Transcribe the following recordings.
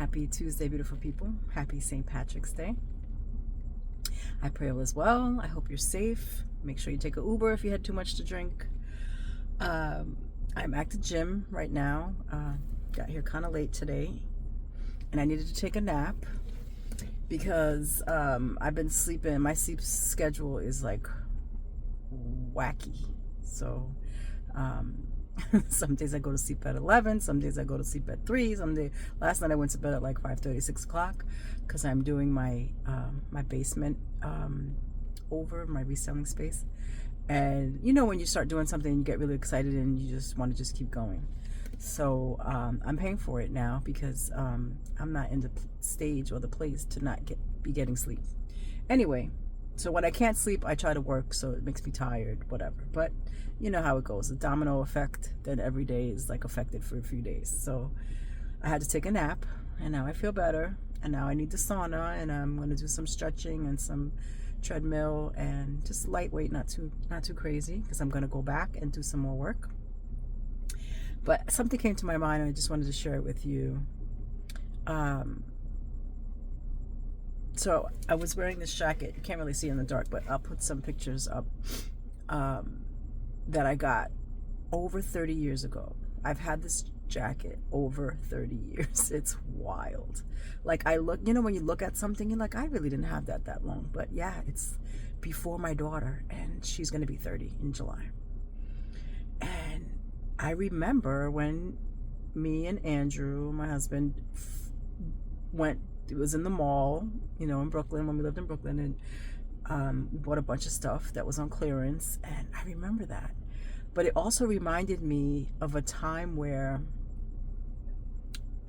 Happy Tuesday, beautiful people. Happy St. Patrick's Day. I pray all is well. I hope you're safe. Make sure you take an Uber if you had too much to drink. I'm at the gym right now. Got here kind of late today, and I needed to take a nap because I've been sleeping. My sleep schedule is like wacky. So some days I go to sleep at 11, some days I go to sleep at 3, last night I went to bed at like 5:30, 6 o'clock because I'm doing my my basement over, my reselling space. And you know when you start doing something, you get really excited and you just want to just keep going. So I'm paying for it now because I'm not in the stage or the place to not be getting sleep. Anyway, so when I can't sleep, I try to work, so it makes me tired, whatever. But you know how it goes, the domino effect, then every day is like affected for a few days. So I had to take a nap, and now I feel better, and now I need the sauna, and I'm going to do some stretching and some treadmill and just lightweight, not too crazy, because I'm going to go back and do some more work. But something came to my mind, and I just wanted to share it with you. So I was wearing this jacket. You can't really see in the dark, but I'll put some pictures up that I got over 30 years ago. I've had this jacket over 30 years. It's wild. Like I look, you know, when you look at something, you're like, I really didn't have that long. But yeah, it's before my daughter, and she's going to be 30 in July. And I remember when me and Andrew, my husband, went. It was in the mall, you know, in Brooklyn, when we lived in Brooklyn, and we bought a bunch of stuff that was on clearance, and I remember that. But it also reminded me of a time where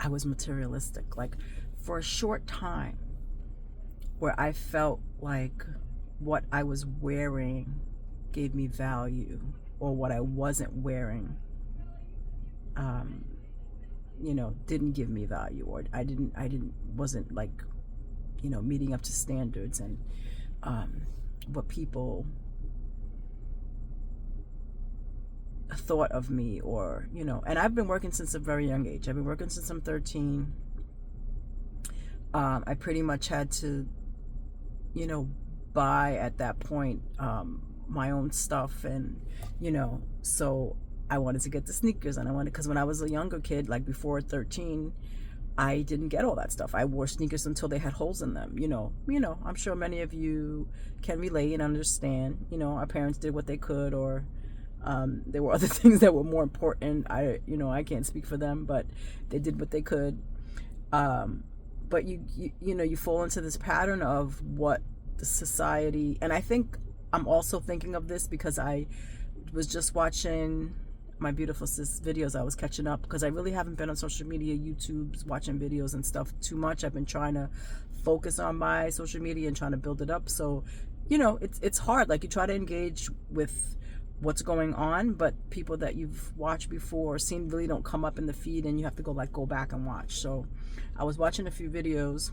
I was materialistic, like for a short time, where I felt like what I was wearing gave me value, or what I wasn't wearing you know, didn't give me value, or wasn't like, you know, meeting up to standards and what people thought of me, or, you know. And I've been working since a very young age. I've been working since I'm 13. I pretty much had to, you know, buy at that point my own stuff, and, you know, so I wanted to get the sneakers, and because when I was a younger kid, like before 13, I didn't get all that stuff. I wore sneakers until they had holes in them. You know, I'm sure many of you can relate and understand. You know, our parents did what they could, or there were other things that were more important. I can't speak for them, but they did what they could. But you fall into this pattern of what the society, and I think I'm also thinking of this because I was just watching my beautiful sis videos. I was catching up because I really haven't been on social media, YouTube's watching videos and stuff too much. I've been trying to focus on my social media and trying to build it up. So, you know, it's hard. Like, you try to engage with what's going on, but people that you've watched before or seen really don't come up in the feed, and you have to go back and watch. So I was watching a few videos,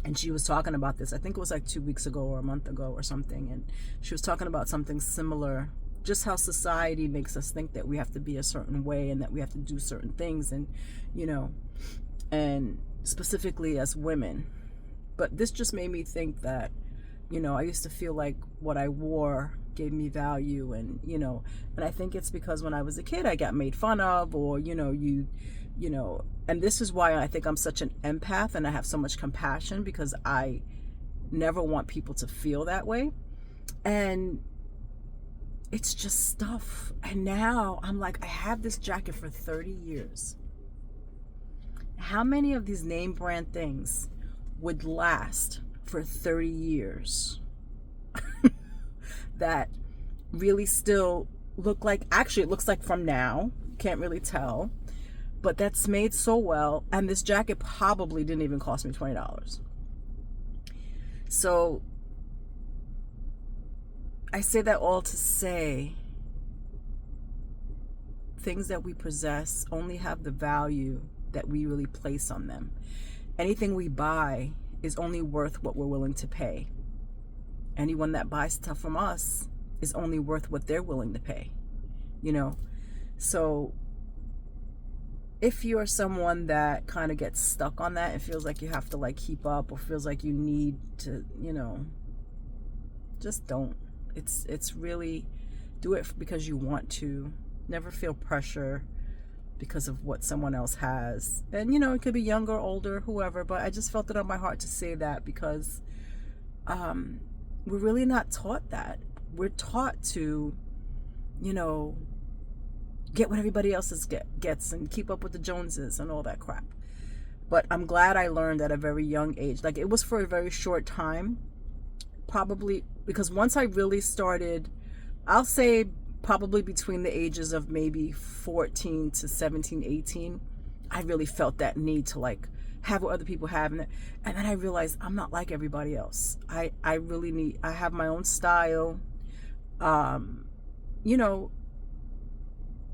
and she was talking about this. I think it was like 2 weeks ago or a month ago or something, and she was talking about something similar, just how society makes us think that we have to be a certain way and that we have to do certain things, and, you know, and specifically as women. But this just made me think that, you know, I used to feel like what I wore gave me value, and, you know, and I think it's because when I was a kid, I got made fun of, or, you know, and this is why I think I'm such an empath, and I have so much compassion, because I never want people to feel that way. And it's just stuff. And now I'm like, I have this jacket for 30 years. How many of these name brand things would last for 30 years that really still look like, actually it looks like from now, can't really tell, but that's made so well, and this jacket probably didn't even cost me $20. So I say that all to say, things that we possess only have the value that we really place on them. Anything we buy is only worth what we're willing to pay. Anyone that buys stuff from us is only worth what they're willing to pay, you know? So if you're someone that kind of gets stuck on that and feels like you have to like keep up, or feels like you need to, just don't. It's really, do it because you want to. Never feel pressure because of what someone else has. And it could be younger, older, whoever, but I just felt it on my heart to say that because we're really not taught that. We're taught to, get what everybody else gets and keep up with the Joneses and all that crap. But I'm glad I learned at a very young age. Like, it was for a very short time, probably, because once I really started, I'll say probably between the ages of maybe 14 to 17, 18, I really felt that need to like have what other people have. And then I realized I'm not like everybody else. I have my own style.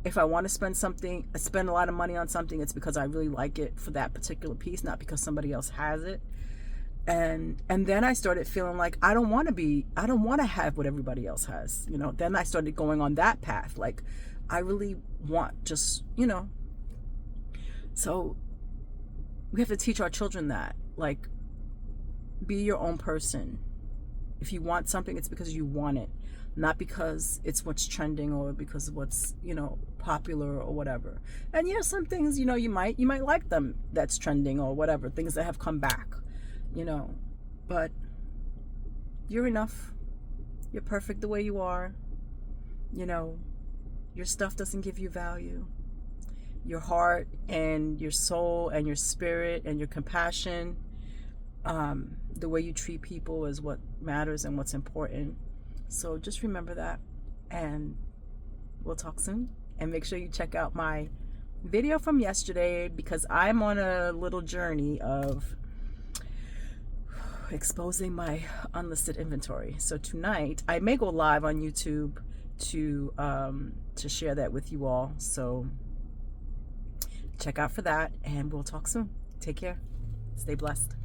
If I want to spend a lot of money on something, it's because I really like it for that particular piece, not because somebody else has it. And then I started feeling like I don't want to have what everybody else has. Then I started going on that path. Like, I really want just, so we have to teach our children that, like, be your own person. If you want something, it's because you want it, not because it's what's trending or because of what's, popular or whatever. And some things, you might like them that's trending or whatever, things that have come back, but you're enough. You're perfect the way you are. Your stuff doesn't give you value. Your heart and your soul and your spirit and your compassion, the way you treat people is what matters and what's important. So just remember that, and we'll talk soon. And make sure you check out my video from yesterday, because I'm on a little journey of exposing my unlisted inventory. So tonight I may go live on YouTube to share that with you all. So check out for that, and we'll talk soon. Take care. Stay blessed.